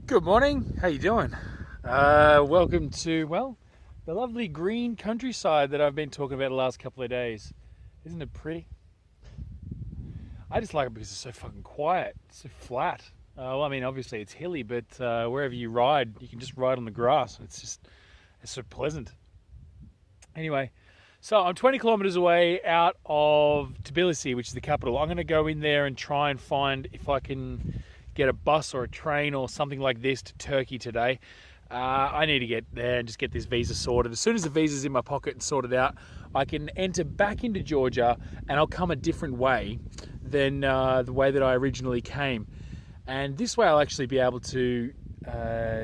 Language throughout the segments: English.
Good morning, how you doing? Welcome to, well, the lovely green countryside that I've been talking about the last couple of days. Isn't it pretty? I just like it because it's so fucking quiet, it's so flat. Well, I mean, obviously it's hilly, but wherever you ride, you can just ride on the grass. It's so pleasant. Anyway, so I'm 20 kilometers away out of Tbilisi, which is the capital. I'm going to go in there and try and find if I can get a bus or a train or something like this to Turkey today. I need to get there and just get this visa sorted. As soon as the visa's in my pocket and sorted out, I can enter back into Georgia and I'll come a different way than the way that I originally came. And this way I'll actually be able to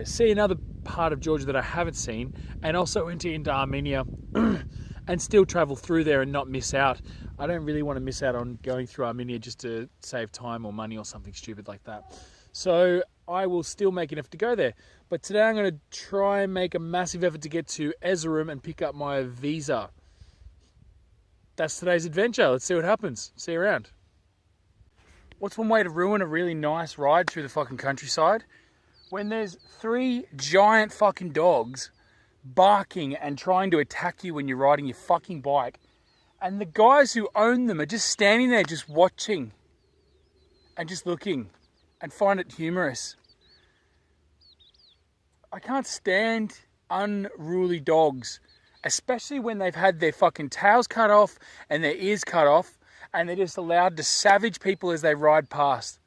see another part of Georgia that I haven't seen, and also enter into Armenia and still travel through there and not miss out. I don't really want to miss out on going through Armenia just to save time or money or something stupid like that. So I will still make an effort to go there. But today I'm going to try and make a massive effort to get to Erzurum and pick up my visa. That's today's adventure. Let's see what happens. See you around. What's one way to ruin a really nice ride through the fucking countryside? When there's 3 giant fucking dogs barking and trying to attack you when you're riding your fucking bike, and the guys who own them are just standing there just watching and just looking and find it humorous. I can't stand unruly dogs, especially when they've had their fucking tails cut off and their ears cut off and they're just allowed to savage people as they ride past.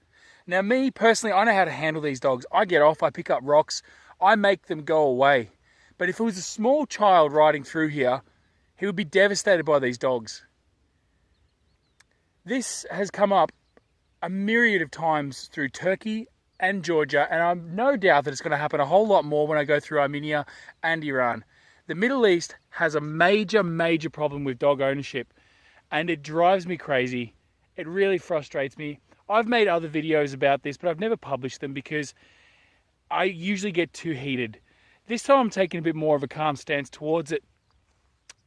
Now me personally, I know how to handle these dogs. I get off, I pick up rocks, I make them go away. But if it was a small child riding through here, he would be devastated by these dogs. This has come up a myriad of times through Turkey and Georgia, and I've no doubt that it's going to happen a whole lot more when I go through Armenia and Iran. The Middle East has a major problem with dog ownership, and it drives me crazy. It really frustrates me. I've made other videos about this, but I've never published them because I usually get too heated. This time I'm taking a bit more of a calm stance towards it.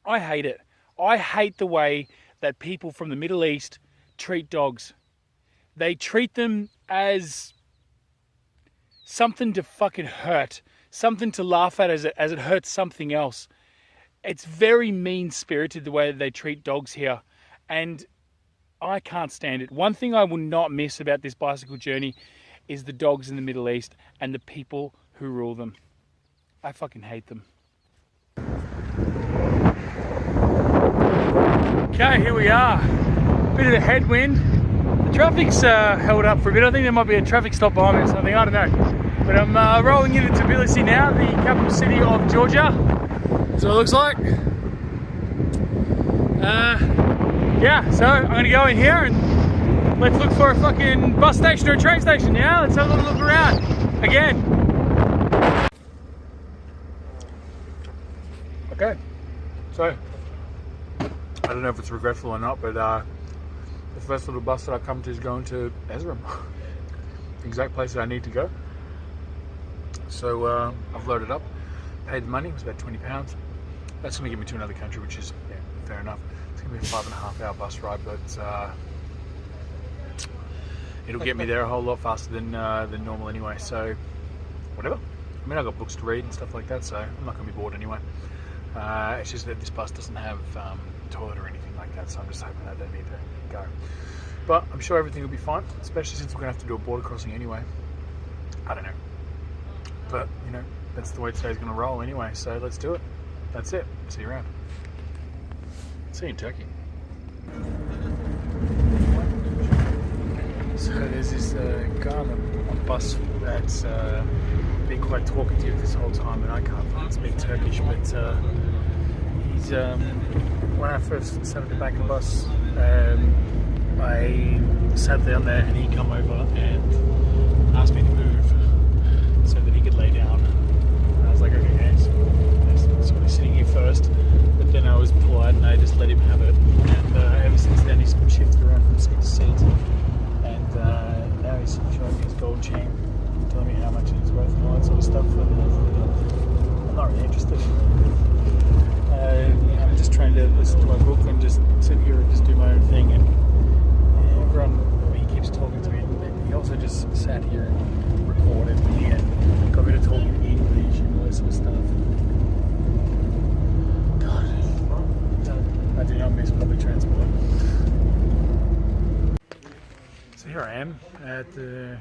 I hate it. I hate the way that people from the Middle East treat dogs. They treat them as something to fucking hurt, something to laugh at as it hurts something else. It's very mean-spirited the way that they treat dogs here, and I can't stand it. One thing I will not miss about this bicycle journey is the dogs in the Middle East and the people who rule them. I fucking hate them. Okay, here we are. Bit of a headwind. The traffic's held up for a bit. I think there might be a traffic stop behind me or something. I don't know. But I'm rolling into Tbilisi now, the capital city of Georgia. That's what it looks like. Yeah, so I'm going to go in here and let's look for a fucking bus station or a train station. Yeah, let's have a little look around again. Okay, so I don't know if it's regretful or not, but the first little bus that I come to is going to Erzurum, the exact place that I need to go. So I've loaded up, paid the money. It was about £20. That's going to get me to another country, which is fair enough. It's going to be a 5.5 hour bus ride, but it'll get me there a whole lot faster than normal anyway. So whatever. I mean, I've got books to read and stuff like that, so I'm not going to be bored anyway. It's just that this bus doesn't have a toilet or anything like that, so I'm just hoping that I don't need to go. But I'm sure everything will be fine, especially since we're going to have to do a border crossing anyway. I don't know. But, you know, that's the way today's going to roll anyway, so let's do it. That's it. See you around. See you in Turkey. So there's this guy on the bus that's been quite talkative this whole time, and I can't fucking speak Turkish, but he's when I first sat at the back of the bus, I sat down there and he come over and asked me to move so that he could lay down. And I was like, okay, so he's sitting here first, but then I was polite and I just let him have it, and ever since then he's shifted around from seat to seat, and now he's showing me his gold chain, telling me how much it's worth and all that sort of stuff. I'm not really interested. I'm just trying to listen to my book and just sit here and just do my own thing, and everyone, he keeps talking to me, and he also just sat here and recorded me, and am at the...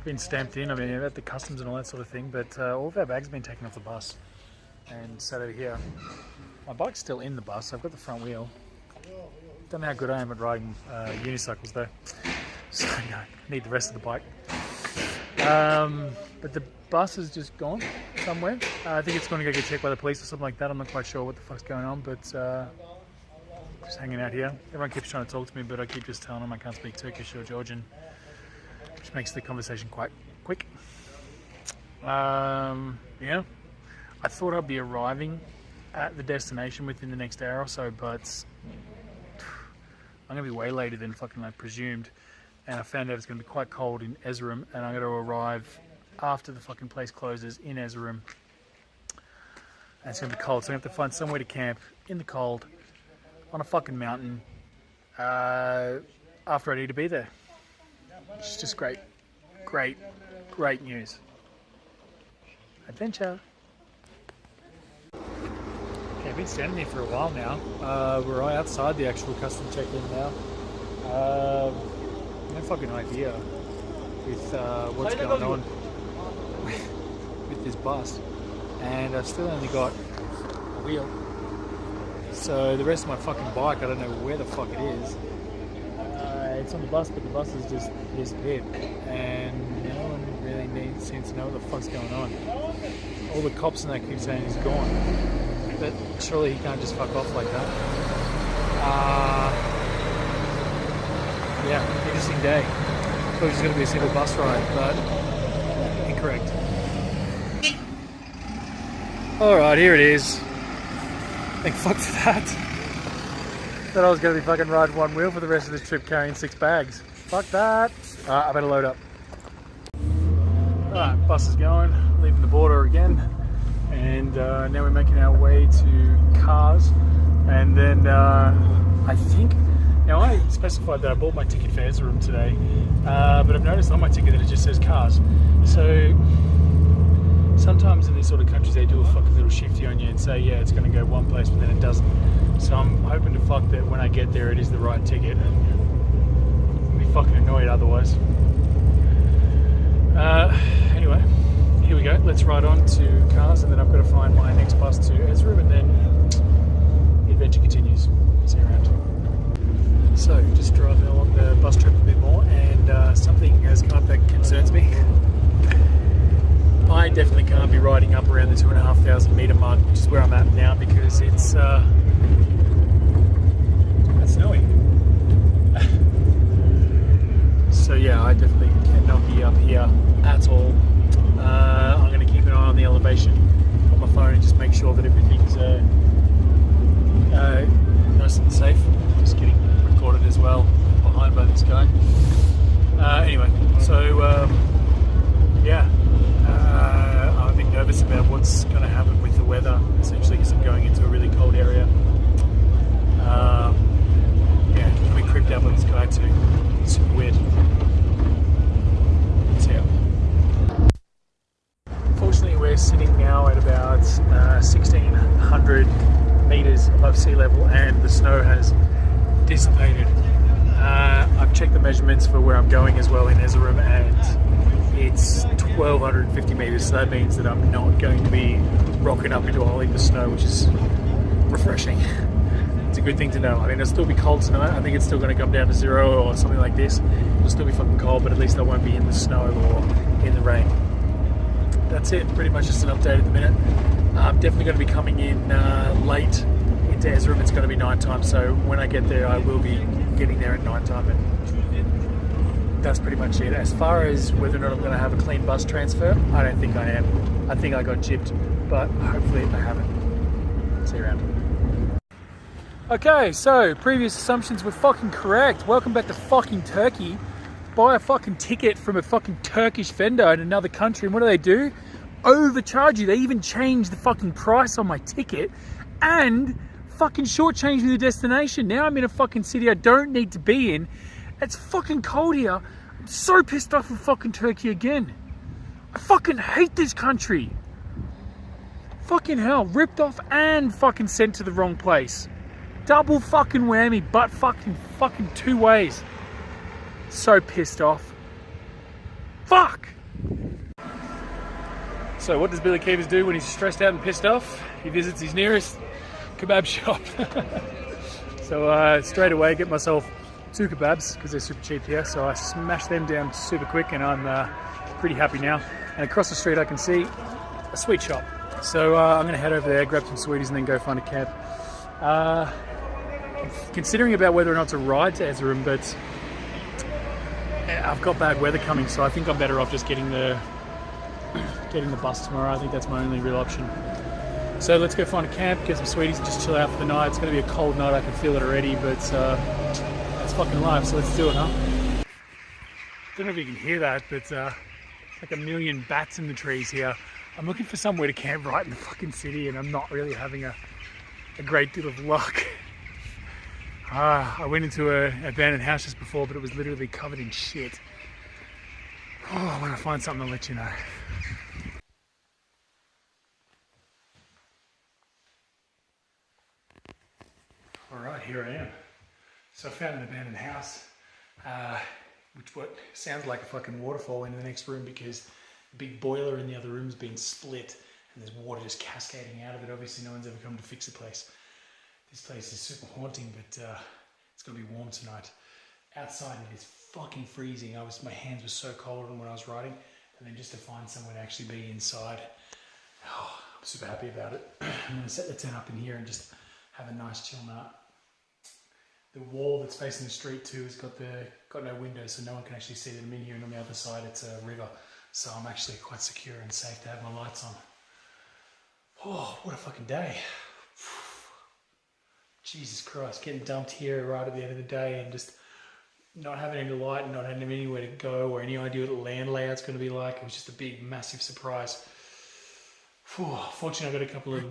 Been stamped in, I mean, at the customs and all that sort of thing, but all of our bags have been taken off the bus and sat over here. My bike's still in the bus, I've got the front wheel. Don't know how good I am at riding unicycles though, so you know, need the rest of the bike. But the bus is just gone somewhere. I think it's going to go get checked by the police or something like that. I'm not quite sure what the fuck's going on, but just hanging out here. Everyone keeps trying to talk to me, but I keep just telling them I can't speak Turkish or Georgian, which makes the conversation quite quick. Yeah, I thought I'd be arriving at the destination within the next hour or so, but I'm going to be way later than fucking I presumed. And I found out it's going to be quite cold in Erzurum, and I'm going to arrive after the fucking place closes in Erzurum. And it's going to be cold, so I'm going to have to find somewhere to camp in the cold on a fucking mountain after I need to be there. It's just great, great, great news. Adventure. Okay, I've been standing here for a while now. We're right outside the actual custom check-in now. No fucking idea with what's going on with this bus, and I've still only got a wheel. So the rest of my fucking bike, I don't know where the fuck it is. It's on the bus, but the bus has just disappeared, and no one really seems to know what the fuck's going on. All the cops and that keep saying he's gone, but surely he can't just fuck off like that. Yeah, interesting day. Thought it was going to be a simple bus ride, but incorrect. Alright, here it is. Thank fuck for that. Thought I was going to be fucking riding one wheel for the rest of this trip carrying 6 bags. Fuck that. Alright, I better load up. Alright, bus is going, leaving the border again. And now we're making our way to Kars. And then I think... Now I specified that I bought my ticket for Erzurum today, but I've noticed on my ticket that it just says Kars. So sometimes in these sort of countries they do a fucking little shifty on you and say, yeah, it's going to go one place, but then it doesn't. So I'm hoping to fuck that when I get there it is the right ticket. I'll be fucking annoyed otherwise. Anyway, here we go. Let's ride on to Kars, and then I've got to find my next bus to Erzurum, and then the adventure continues. See you around. So, just driving along the bus trip a bit more, and something has come up that concerns me. I definitely can't be riding up around the 2,500 metre mark, which is where I'm at now, because it's snowy. So yeah, I definitely cannot be up here at all. I'm going to keep an eye on the elevation on my phone and just make sure that everything's nice and safe. Just getting recorded as well behind by this guy. Anyway, so yeah, I'm a bit nervous about what's going to happen with the weather, essentially, because I'm going into a really cold area. Yeah, I'm a bit creeped out by this guy too. It's super weird. So yeah. Fortunately, we're sitting now at about 1,600 meters above sea level, and the snow has dissipated. I've checked the measurements for where I'm going as well in Erzurum, and it's 1,250 meters, so that means that I'm not going to be rocking up into a hole in the snow, which is refreshing. It's a good thing to know. I mean, it'll still be cold tonight. I think it's still going to come down to 0 or something like this. It'll still be fucking cold, but at least I won't be in the snow or in the rain. That's it. Pretty much just an update at the minute. I'm definitely going to be coming in late into Erzurum. It's going to be night time, so when I get there I will be getting there at night time, and that's pretty much it. As far as whether or not I'm going to have a clean bus transfer, I don't think I am. I think I got gypped, but hopefully I haven't. See you around. Okay, so previous assumptions were fucking correct. Welcome back to fucking Turkey. Buy a fucking ticket from a fucking Turkish vendor in another country, and what do? Overcharge you. They even changed the fucking price on my ticket and fucking shortchanged me the destination. Now I'm in a fucking city I don't need to be in. It's fucking cold here. I'm so pissed off with fucking Turkey again. I fucking hate this country. Fucking hell, ripped off and fucking sent to the wrong place. Double fucking whammy, but fucking 2 ways. So pissed off. Fuck! So what does Billy Keevers do when he's stressed out and pissed off? He visits his nearest kebab shop. So straight away get myself 2 kebabs because they're super cheap here. So I smash them down super quick and I'm pretty happy now. And across the street I can see a sweet shop. So I'm going to head over there, grab some sweeties and then go find a cab. Considering about whether or not to ride to Erzurum, but I've got bad weather coming, so I think I'm better off just getting the bus tomorrow. I think that's my only real option. So let's go find a camp, get some sweeties and just chill out for the night. It's going to be a cold night, I can feel it already, but that's fucking life, so let's do it, huh? Don't know if you can hear that, but it's like a million bats in the trees here. I'm looking for somewhere to camp right in the fucking city and I'm not really having a great deal of luck. I went into an abandoned house just before, but it was literally covered in shit. Oh, when I find something, I'll let you know. Alright, here I am. So I found an abandoned house, which what sounds like a fucking waterfall in the next room because the big boiler in the other room's been split and there's water just cascading out of it. Obviously no one's ever come to fix the place. This place is super haunting, but it's going to be warm tonight. Outside it is fucking freezing. My hands were so cold when I was riding, and then just to find somewhere to actually be inside, I'm super happy about it. I'm going to set the tent up in here and just have a nice chill night. The wall that's facing the street too has got no windows, so no one can actually see that I'm in here, and on the other side it's a river, so I'm actually quite secure and safe to have my lights on. Oh, what a fucking day. Jesus Christ, getting dumped here right at the end of the day and just not having any light and not having anywhere to go or any idea what the land layout's going to be like. It was just a big, massive surprise. Fortunately, I got a couple of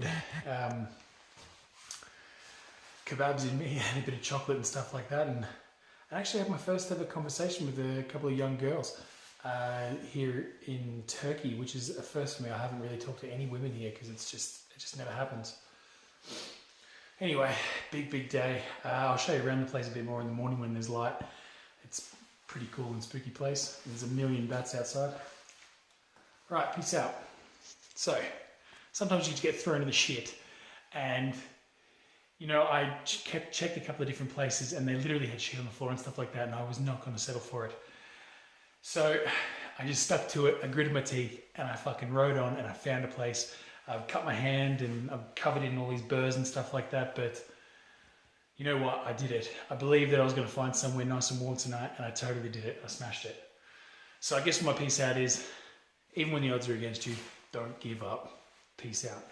kebabs in me and a bit of chocolate and stuff like that. And I actually had my first ever conversation with a couple of young girls here in Turkey, which is a first for me. I haven't really talked to any women here because it just never happens. Anyway, big day. I'll show you around the place a bit more in the morning when there's light. It's a pretty cool and spooky place. There's a million bats outside. Right, peace out. So, sometimes you just get thrown in the shit. And, you know, I checked a couple of different places and they literally had shit on the floor and stuff like that, and I was not going to settle for it. So, I just stuck to it, I gritted my teeth, and I fucking rode on and I found a place. I've cut my hand and I'm covered in all these burrs and stuff like that, but you know what? I did it. I believed that I was going to find somewhere nice and warm tonight, and I totally did it. I smashed it. So I guess my peace out is, even when the odds are against you, don't give up. Peace out.